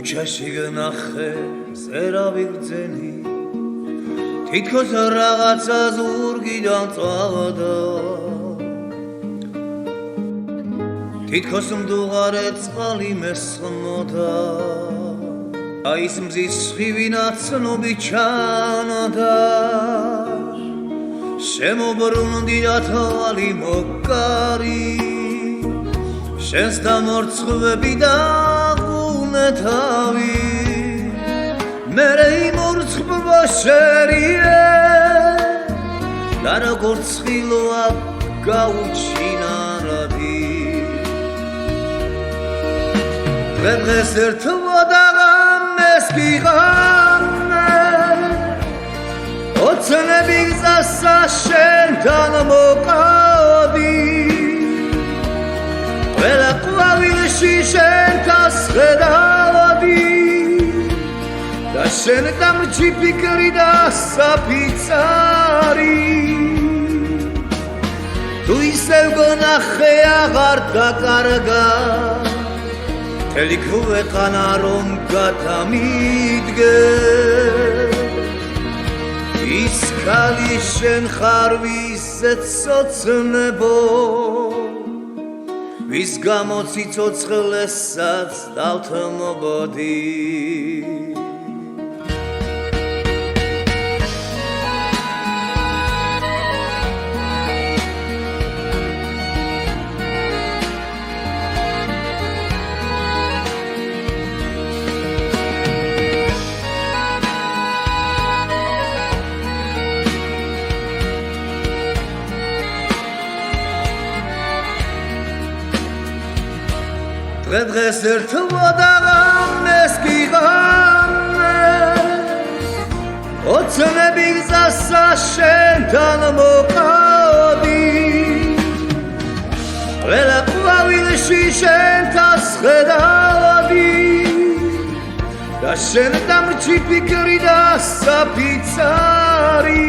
ქუჩაში გნახე ზერავი გრძელი თითქოს რაღაცა ზურგიდან წავდა თითქოს მდუღარე წყალი მესხმოდა აი ის მზის სხივი ნაცნობი ჩანოდა შემობრუნდი და თვალი მოკარი შენს დამორცხვები დაღუნე თავი მერე იმორცხვა შერიე და როგორც ხილვა გაუჩინა რადი დღეს ერთვა და ღამეს გიღამე ოცნები გზასა შენთან მოკავდი ყველა ყვავილში შენთას ხედავდი და შენ დამრჩი ფიქრი და საფიცარი თუ ისევ გონახე აღარ დაკარგა მთელი ქვეყანა რომ გადამიდგე ის ქალი შენ ხარ ვისეც სოცნებო ვის გამო ციცოცხლესაც დავთმობოდი დღეს ერთვა და ღამეს გიღამე ოცნები გზასა შენთან მოკავდი ყველა ყვავილში შენთას ხედავდი და შენ დამრჩი ფიქრი და საფიცარი